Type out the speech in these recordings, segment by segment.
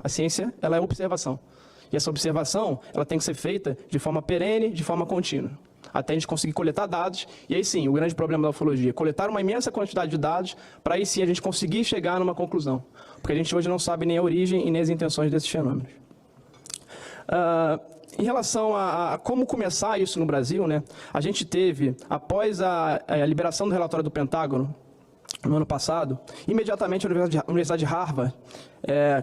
A ciência, ela é observação. E essa observação, ela tem que ser feita de forma perene, de forma contínua, até a gente conseguir coletar dados. E aí sim, o grande problema da ufologia, coletar uma imensa quantidade de dados para aí sim a gente conseguir chegar numa conclusão. Porque a gente hoje não sabe nem a origem e nem as intenções desses fenômenos. Em relação a como começar isso no Brasil, né, a gente teve, após a liberação do relatório do Pentágono, no ano passado, imediatamente a Universidade de Harvard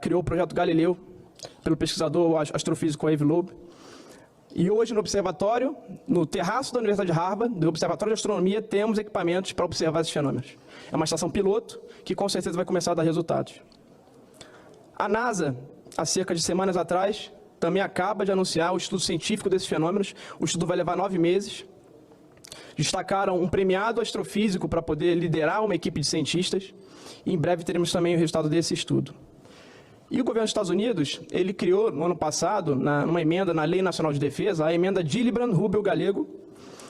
criou o projeto Galileu, pelo pesquisador astrofísico Avi Loeb. E hoje no observatório, no terraço da Universidade de Harvard, do Observatório de Astronomia, temos equipamentos para observar esses fenômenos. É uma estação piloto que com certeza vai começar a dar resultados. A NASA, há cerca de semanas atrás, também acaba de anunciar o estudo científico desses fenômenos. O estudo vai levar 9 meses. Destacaram um premiado astrofísico para poder liderar uma equipe de cientistas. E em breve teremos também o resultado desse estudo. E o governo dos Estados Unidos, ele criou, no ano passado, numa emenda na Lei Nacional de Defesa, a emenda Gillibrand-Rubio-Galego.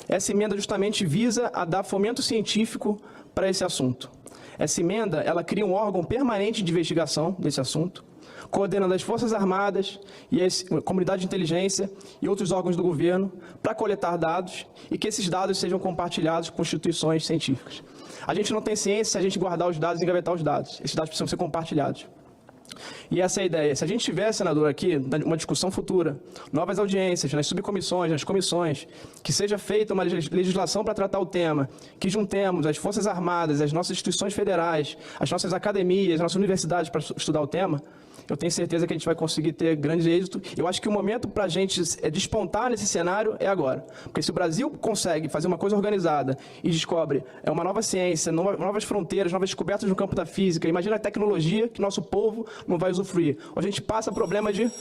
Essa emenda justamente visa a dar fomento científico para esse assunto. Essa emenda, ela cria um órgão permanente de investigação desse assunto, coordenando as Forças Armadas e a comunidade de inteligência e outros órgãos do governo para coletar dados e que esses dados sejam compartilhados com instituições científicas. A gente não tem ciência se a gente guardar os dados e engavetar os dados. Esses dados precisam ser compartilhados. E essa é a ideia. Se a gente tiver, senador, aqui, uma discussão futura, novas audiências, nas subcomissões, nas comissões, que seja feita uma legislação para tratar o tema, que juntemos as Forças Armadas, as nossas instituições federais, as nossas academias, as nossas universidades para estudar o tema, eu tenho certeza que a gente vai conseguir ter grande êxito. Eu acho que o momento para a gente despontar nesse cenário é agora. Porque se o Brasil consegue fazer uma coisa organizada e descobre uma nova ciência, novas fronteiras, novas descobertas no campo da física, imagina a tecnologia que nosso povo não vai usufruir. Hoje a gente passa problemas de...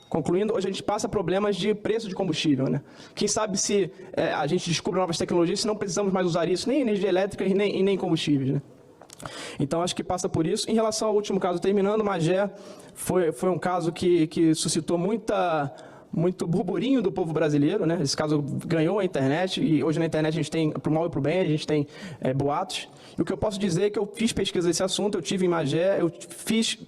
Concluindo, hoje a gente passa problemas de preço de combustível, né? Quem sabe se a gente descobre novas tecnologias, se não precisamos mais usar isso, nem energia elétrica e nem combustíveis, né? Então, acho que passa por isso. Em relação ao último caso, terminando, Magé foi um caso que suscitou muito burburinho do povo brasileiro, né? Esse caso ganhou a internet, e hoje na internet a gente tem, para o mal e para o bem, a gente tem boatos. E o que eu posso dizer é que eu fiz pesquisa desse assunto, eu tive em Magé, eu fiz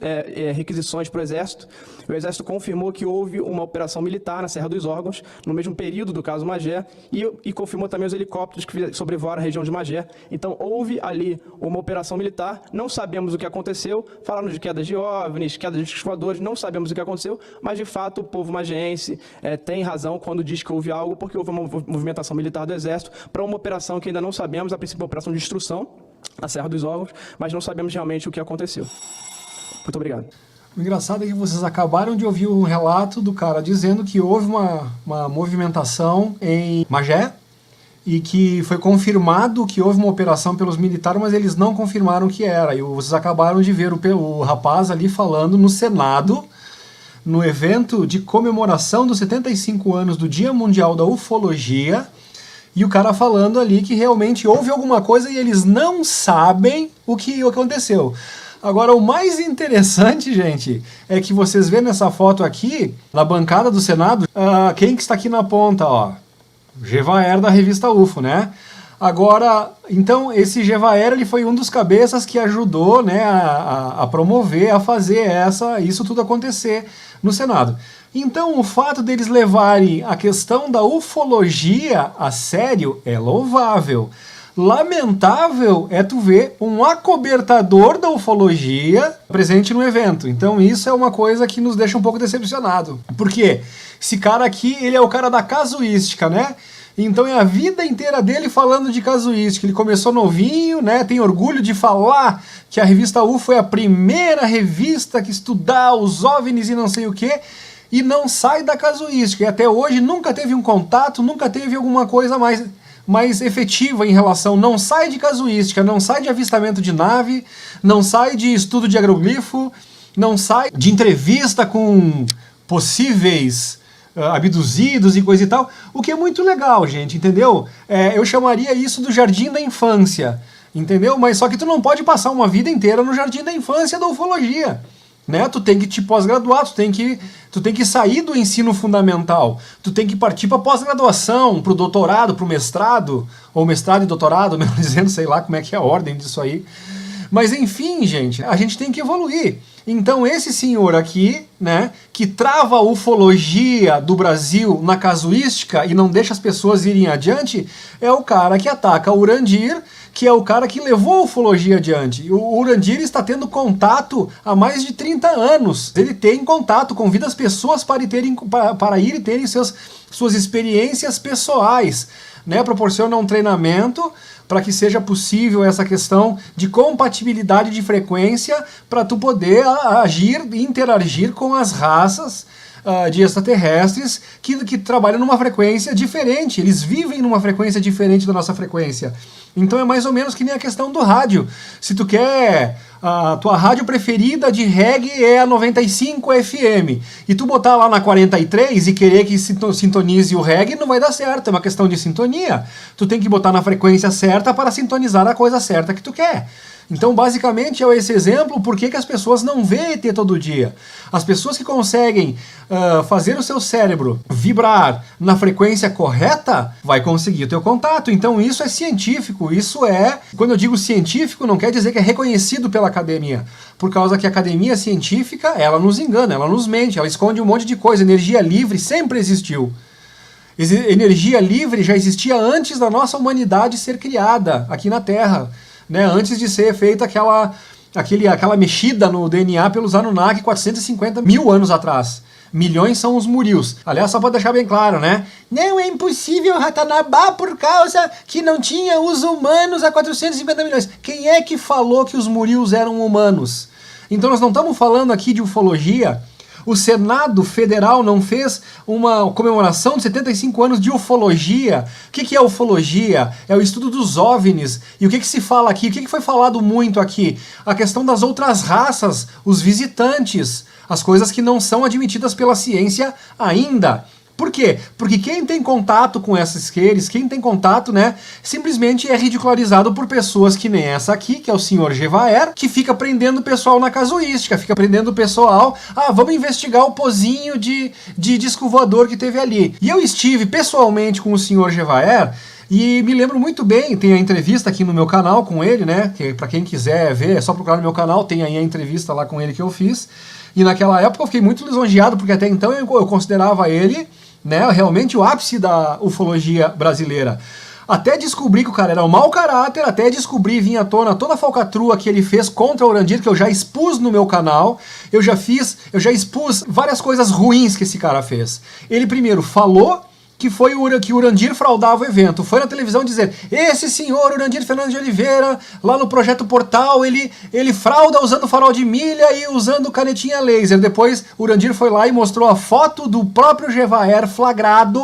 requisições para o Exército. O Exército confirmou que houve uma operação militar na Serra dos Órgãos, no mesmo período do caso Magé, e confirmou também os helicópteros que sobrevoaram a região de Magé. Então, houve ali uma operação militar, não sabemos o que aconteceu, falaram de quedas de OVNIs, quedas de discos voadores, não sabemos o que aconteceu, mas, de fato, o povo magéense tem razão quando diz que houve algo, porque houve uma movimentação militar do Exército para uma operação que ainda não sabemos, a princípio, operação de destruição, na Serra dos Órgãos, mas não sabemos realmente o que aconteceu. Muito obrigado. O engraçado é que vocês acabaram de ouvir um relato do cara dizendo que houve uma movimentação em Magé e que foi confirmado que houve uma operação pelos militares, mas eles não confirmaram o que era. E vocês acabaram de ver o rapaz ali falando no Senado, no evento de comemoração dos 75 anos do Dia Mundial da Ufologia, e o cara falando ali que realmente houve alguma coisa e eles não sabem o que aconteceu. Agora, o mais interessante, gente, é que vocês vêem nessa foto aqui, na bancada do Senado, quem que está aqui na ponta, ó? Gevaer da revista UFO, né? Agora, então, esse Gevaer, ele foi um dos cabeças que ajudou, né, a promover, a fazer isso tudo acontecer no Senado. Então, o fato deles levarem a questão da ufologia a sério é louvável. Lamentável é tu ver um acobertador da ufologia presente no evento. Então, isso é uma coisa que nos deixa um pouco decepcionado. Por quê? Esse cara aqui, ele é o cara da casuística, né? Então é a vida inteira dele falando de casuística. Ele começou novinho, né? Tem orgulho de falar que a revista UFO foi a primeira revista que estudar os OVNIs e não sei o quê. E não sai da casuística. E até hoje nunca teve um contato, nunca teve alguma coisa mais efetiva em relação. Não sai de casuística, não sai de avistamento de nave, não sai de estudo de agroglifo, não sai de entrevista com possíveis abduzidos e coisa e tal, o que é muito legal, gente, entendeu? Eu chamaria isso do jardim da infância, entendeu? Mas só que tu não pode passar uma vida inteira no jardim da infância da ufologia, né? Tu tem que te pós-graduar, tu tem que sair do ensino fundamental, tu tem que partir para pós-graduação, para o doutorado, para o mestrado, ou mestrado e doutorado, melhor dizendo, sei lá como é que é a ordem disso aí. Mas enfim, gente, a gente tem que evoluir. Então esse senhor aqui, né, que trava a ufologia do Brasil na casuística e não deixa as pessoas irem adiante, é o cara que ataca o Urandir, que é o cara que levou a ufologia adiante. O Urandir está tendo contato há mais de 30 anos. Ele tem contato, convida as pessoas para ir e terem suas experiências pessoais, né? Proporciona um treinamento para que seja possível essa questão de compatibilidade de frequência para tu poder agir e interagir com as raças de extraterrestres que trabalham numa frequência diferente. Eles vivem numa frequência diferente da nossa frequência. Então é mais ou menos que nem a questão do rádio. Se tu quer a tua rádio preferida de reggae é a 95 FM, e tu botar lá na 43 e querer que sintonize o reggae, não vai dar certo, é uma questão de sintonia. Tu tem que botar na frequência certa para sintonizar a coisa certa que tu quer. Então, basicamente, é esse exemplo por que as pessoas não veem ET todo dia. As pessoas que conseguem fazer o seu cérebro vibrar na frequência correta, vai conseguir o teu contato. Então, isso é científico, isso é... Quando eu digo científico, não quer dizer que é reconhecido pela academia. Por causa que a academia científica, ela nos engana, ela nos mente, ela esconde um monte de coisa. Energia livre sempre existiu. Energia livre já existia antes da nossa humanidade ser criada aqui na Terra. Né, antes de ser feita aquela mexida no DNA pelos Anunnaki 450 mil anos atrás. Milhões são os Murius. Aliás, só para deixar bem claro, né? Não é impossível Ratanabá por causa que não tinha os humanos há 450 milhões. Quem é que falou que os Murius eram humanos? Então nós não estamos falando aqui de ufologia. O Senado Federal não fez uma comemoração de 75 anos de ufologia. O que é ufologia? É o estudo dos OVNIs. E o que se fala aqui? O que foi falado muito aqui? A questão das outras raças, os visitantes, as coisas que não são admitidas pela ciência ainda. Por quê? Porque quem tem contato com esses seres, quem tem contato, né, simplesmente é ridicularizado por pessoas que nem essa aqui, que é o senhor Gevaer, que fica prendendo o pessoal na casuística, fica prendendo o pessoal, vamos investigar o pozinho de disco voador que teve ali. E eu estive pessoalmente com o senhor Gevaer, e me lembro muito bem, tem a entrevista aqui no meu canal com ele, né, que pra quem quiser ver, é só procurar no meu canal, tem aí a entrevista lá com ele que eu fiz. E naquela época eu fiquei muito lisonjeado, porque até então eu considerava ele, né, realmente o ápice da ufologia brasileira. Até descobri que o cara era um mau caráter, até descobri, vinha à tona toda a falcatrua que ele fez contra o Urandir, que eu já expus no meu canal, eu já expus várias coisas ruins que esse cara fez. Ele primeiro falou que o Urandir fraudava o evento. Foi na televisão dizer, esse senhor Urandir Fernandes de Oliveira, lá no Projeto Portal, ele frauda usando farol de milha e usando canetinha laser. Depois o Urandir foi lá e mostrou a foto do próprio Gevaer flagrado.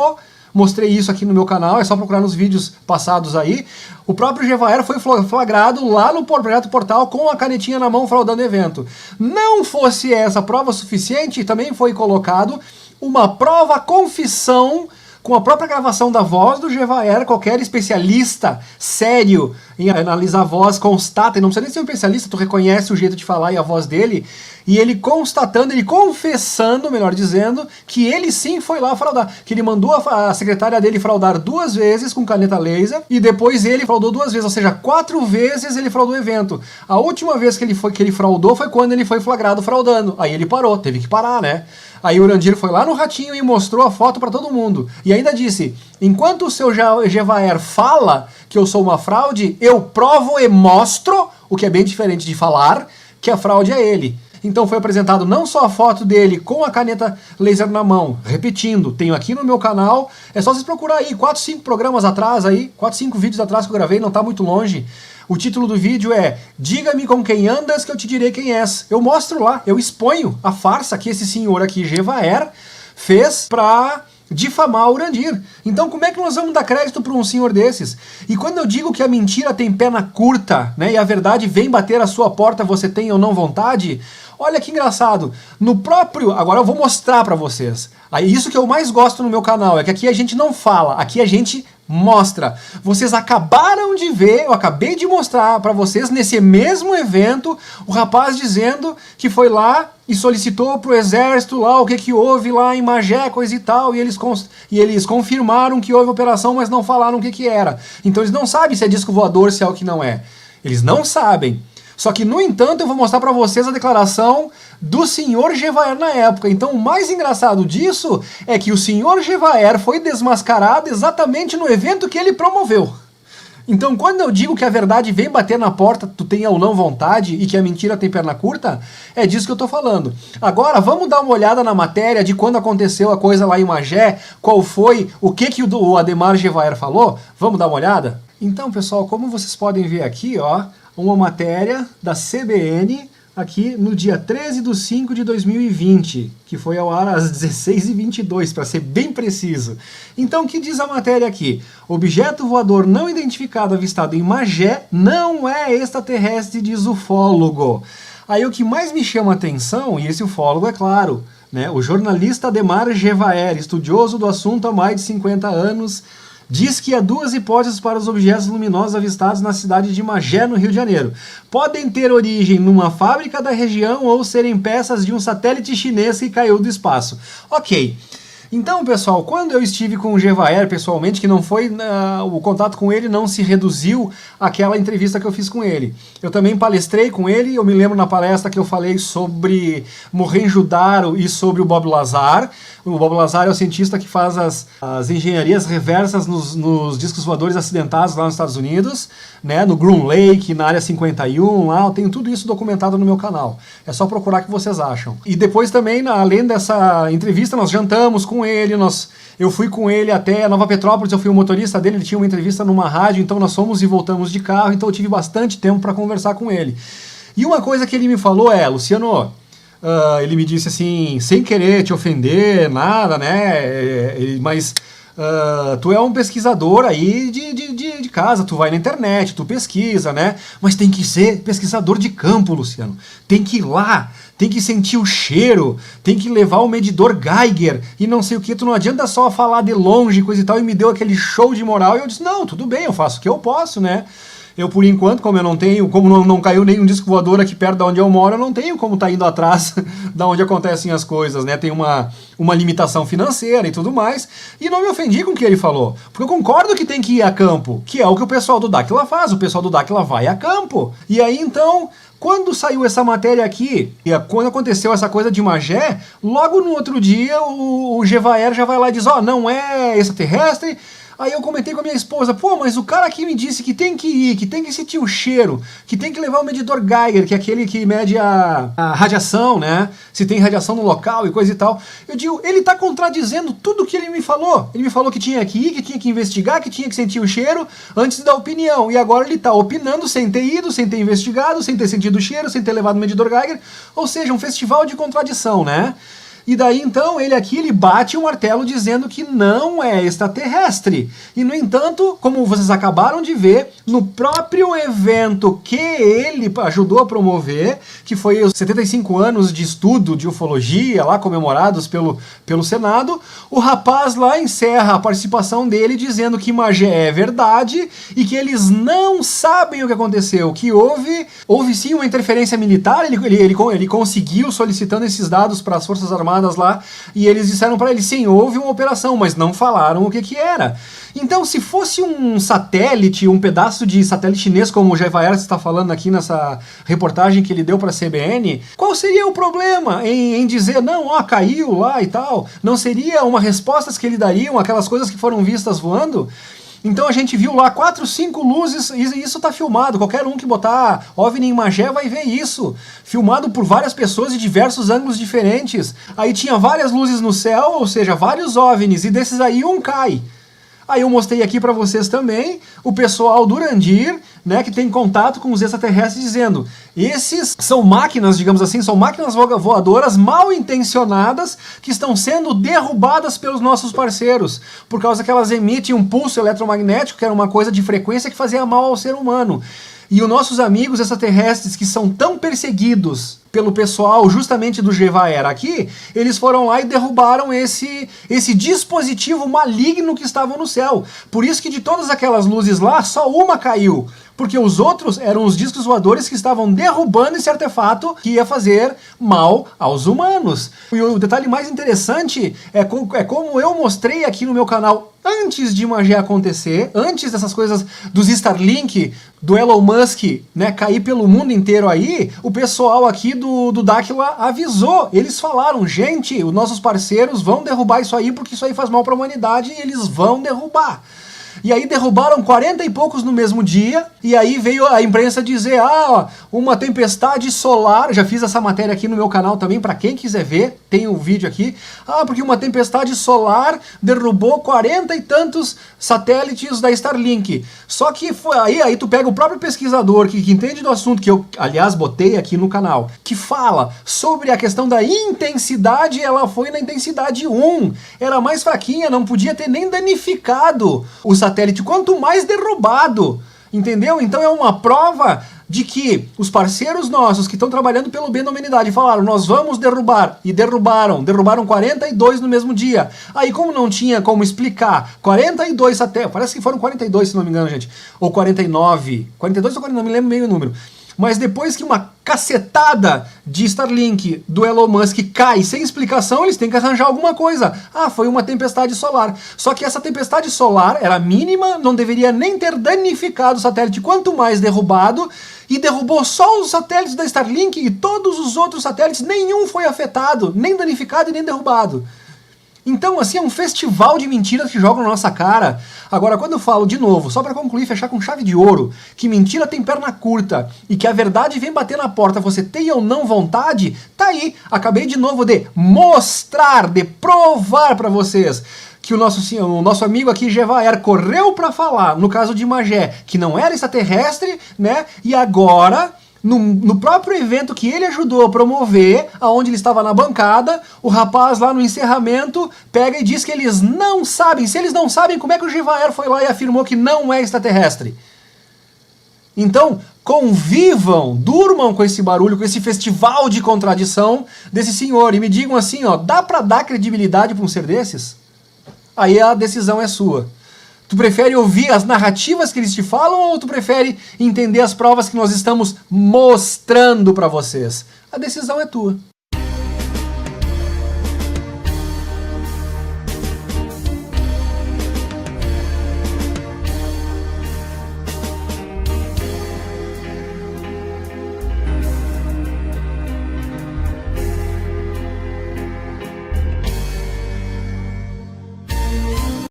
Mostrei isso aqui no meu canal, é só procurar nos vídeos passados aí. O próprio Gevaer foi flagrado lá no Projeto Portal com a canetinha na mão fraudando o evento. Não fosse essa prova suficiente, também foi colocado uma prova confissão com a própria gravação da voz do Gevaer. Qualquer especialista sério em analisar a voz constata, e não precisa nem ser um especialista, tu reconhece o jeito de falar e a voz dele, e ele constatando, ele confessando, melhor dizendo, que ele sim foi lá fraudar, que ele mandou a secretária dele fraudar 2 vezes com caneta laser, e depois ele fraudou 2 vezes, ou seja, 4 vezes ele fraudou o evento. A última vez que ele fraudou foi quando ele foi flagrado fraudando, aí ele parou, teve que parar, né? Aí o Urandir foi lá no Ratinho e mostrou a foto pra todo mundo. E ainda disse, enquanto o seu Gevaer fala que eu sou uma fraude, eu provo e mostro, o que é bem diferente de falar, que a fraude é ele. Então foi apresentado não só a foto dele com a caneta laser na mão, repetindo, tenho aqui no meu canal, é só vocês procurar aí, 4, 5 programas atrás aí, 4, 5 vídeos atrás que eu gravei, não tá muito longe. O título do vídeo é Diga-me com quem andas que eu te direi quem és. Eu mostro lá, eu exponho a farsa que esse senhor aqui, Gevaer, fez pra difamar o Urandir. Então como é que nós vamos dar crédito para um senhor desses? E quando eu digo que a mentira tem perna curta, né, e a verdade vem bater a sua porta, você tem ou não vontade, olha que engraçado, no próprio... Agora eu vou mostrar para vocês. Isso que eu mais gosto no meu canal, é que aqui a gente não fala, aqui a gente mostra. Vocês acabaram de ver, eu acabei de mostrar para vocês, nesse mesmo evento, o rapaz dizendo que foi lá e solicitou pro exército lá o que houve lá em Magé, coisa e tal, e eles confirmaram que houve operação, mas não falaram o que era. Então eles não sabem se é disco voador, se é o que não é. Eles não sabem. Só que, no entanto, eu vou mostrar para vocês a declaração do senhor Gevaer na época. Então, o mais engraçado disso é que o senhor Gevaer foi desmascarado exatamente no evento que ele promoveu. Então, quando eu digo que a verdade vem bater na porta, tu tenha ou não vontade, e que a mentira tem perna curta, é disso que eu tô falando. Agora, vamos dar uma olhada na matéria de quando aconteceu a coisa lá em Magé, qual foi, o que o Ademar Gevaer falou? Vamos dar uma olhada? Então, pessoal, como vocês podem ver aqui, ó, uma matéria da CBN, aqui no dia 13/5/2020, que foi ao ar às 16h22, para ser bem preciso. Então, o que diz a matéria aqui? Objeto voador não identificado avistado em Magé não é extraterrestre, diz ufólogo. Aí o que mais me chama a atenção, e esse ufólogo é claro, né, o jornalista Ademar Gevaer, estudioso do assunto há mais de 50 anos, diz que há duas hipóteses para os objetos luminosos avistados na cidade de Magé, no Rio de Janeiro. Podem ter origem numa fábrica da região ou serem peças de um satélite chinês que caiu do espaço. Ok. Então, pessoal, quando eu estive com o Gevaer pessoalmente, que não foi, o contato com ele não se reduziu àquela entrevista que eu fiz com ele. Eu também palestrei com ele, eu me lembro na palestra que eu falei sobre Mohenjo-Daro e sobre o Bob Lazar. O Bob Lazar é o cientista que faz as engenharias reversas nos discos voadores acidentados lá nos Estados Unidos, né, no Groom Lake, na área 51, lá, eu tenho tudo isso documentado no meu canal. É só procurar que vocês acham. E depois também, além dessa entrevista, nós jantamos com ele, eu fui com ele até Nova Petrópolis, eu fui o motorista dele, ele tinha uma entrevista numa rádio, então nós fomos e voltamos de carro, então eu tive bastante tempo para conversar com ele. E uma coisa que ele me falou é, Luciano, ele me disse assim, sem querer te ofender, nada, né, mas tu é um pesquisador aí de casa, tu vai na internet, tu pesquisa, né, mas tem que ser pesquisador de campo, Luciano, tem que ir lá, tem que sentir o cheiro, tem que levar o medidor Geiger e não sei o que, tu não adianta só falar de longe, coisa e tal, e me deu aquele show de moral, e eu disse, não, tudo bem, eu faço o que eu posso, né. Eu, por enquanto, como eu não tenho, como não caiu nenhum disco voador aqui perto de onde eu moro, eu não tenho como tá indo atrás da onde acontecem as coisas, né? Tem uma limitação financeira e tudo mais. E não me ofendi com o que ele falou. Porque eu concordo que tem que ir a campo, que é o que o pessoal do Dáquila faz. O pessoal do Dáquila vai a campo. E aí, então, quando saiu essa matéria aqui, e quando aconteceu essa coisa de Magé, logo no outro dia o Gevaer já vai lá e diz, não é extraterrestre. Aí eu comentei com a minha esposa, pô, mas o cara aqui me disse que tem que ir, que tem que sentir o cheiro, que tem que levar o medidor Geiger, que é aquele que mede a radiação, né? Se tem radiação no local e coisa e tal. Eu digo, ele tá contradizendo tudo que ele me falou. Ele me falou que tinha que ir, que tinha que investigar, que tinha que sentir o cheiro antes de dar opinião. E agora ele tá opinando sem ter ido, sem ter investigado, sem ter sentido o cheiro, sem ter levado o medidor Geiger. Ou seja, um festival de contradição, né? E daí, então, ele bate o martelo dizendo que não é extraterrestre. E, no entanto, como vocês acabaram de ver, no próprio evento que ele ajudou a promover, que foi os 75 anos de estudo de ufologia, lá comemorados pelo Senado, o rapaz lá encerra a participação dele dizendo que Magé é verdade e que eles não sabem o que aconteceu, que houve sim uma interferência militar, ele conseguiu solicitando esses dados para as Forças Armadas lá, e eles disseram para ele, sim, houve uma operação, mas não falaram o que era. Então, se fosse um satélite, um pedaço de satélite chinês, como o Gevaer está falando aqui nessa reportagem que ele deu para a CBN, qual seria o problema em dizer, não, caiu lá e tal? Não seria uma resposta que ele dariam, aquelas coisas que foram vistas voando? Então a gente viu lá 4, 5 luzes, e isso tá filmado, qualquer um que botar OVNI em Magé vai ver isso, filmado por várias pessoas de diversos ângulos diferentes. Aí tinha várias luzes no céu, ou seja, vários OVNIs, e desses aí um cai. Aí eu mostrei aqui para vocês também o pessoal do Urandir, né, que tem contato com os extraterrestres, dizendo, esses são máquinas, digamos assim, são máquinas voadoras mal intencionadas que estão sendo derrubadas pelos nossos parceiros, por causa que elas emitem um pulso eletromagnético, que era uma coisa de frequência que fazia mal ao ser humano. E os nossos amigos extraterrestres, que são tão perseguidos pelo pessoal justamente do Gevaer aqui, eles foram lá e derrubaram esse dispositivo maligno que estava no céu. Por isso que de todas aquelas luzes lá, só uma caiu. Porque os outros eram os discos voadores que estavam derrubando esse artefato que ia fazer mal aos humanos. E o detalhe mais interessante é como eu mostrei aqui no meu canal antes de Magé acontecer, antes dessas coisas dos Starlink, do Elon Musk, né, cair pelo mundo inteiro aí, o pessoal aqui do Daquila avisou. Eles falaram, gente, os nossos parceiros vão derrubar isso aí porque isso aí faz mal para a humanidade e eles vão derrubar. E aí derrubaram 40 e poucos no mesmo dia, e aí veio a imprensa dizer, uma tempestade solar, já fiz essa matéria aqui no meu canal também, para quem quiser ver, tem um vídeo aqui, porque uma tempestade solar derrubou 40 e tantos satélites da Starlink. Só que aí tu pega o próprio pesquisador que entende do assunto, que eu, aliás, botei aqui no canal, que fala sobre a questão da intensidade, ela foi na intensidade 1, era mais fraquinha, não podia ter nem danificado o satélite, quanto mais derrubado, entendeu? Então é uma prova de que os parceiros nossos que estão trabalhando pelo bem da humanidade falaram, nós vamos derrubar, e derrubaram 42 no mesmo dia. Aí como não tinha como explicar 42 satélites, parece que foram 42 se não me engano, gente, ou 49, 42 ou 49, não me lembro meio o número. Mas depois que uma cacetada de Starlink do Elon Musk cai sem explicação, eles têm que arranjar alguma coisa. Foi uma tempestade solar. Só que essa tempestade solar era mínima, não deveria nem ter danificado o satélite, quanto mais derrubado, e derrubou só os satélites da Starlink e todos os outros satélites, nenhum foi afetado, nem danificado e nem derrubado. Então, assim, é um festival de mentiras que jogam na nossa cara. Agora, quando eu falo, de novo, só para concluir, fechar com chave de ouro, que mentira tem perna curta e que a verdade vem bater na porta, você tem ou não vontade, tá aí. Acabei de novo de mostrar, de provar para vocês que o nosso amigo aqui, Gevaer, correu para falar, no caso de Magé, que não era extraterrestre, né? E agora, no próprio evento que ele ajudou a promover, aonde ele estava na bancada, o rapaz lá no encerramento pega e diz que eles não sabem. Se eles não sabem, como é que o Gevaer foi lá e afirmou que não é extraterrestre? Então, convivam, durmam com esse barulho, com esse festival de contradição desse senhor. E me digam assim, dá pra dar credibilidade pra um ser desses? Aí a decisão é sua. Tu prefere ouvir as narrativas que eles te falam ou tu prefere entender as provas que nós estamos mostrando pra vocês? A decisão é tua.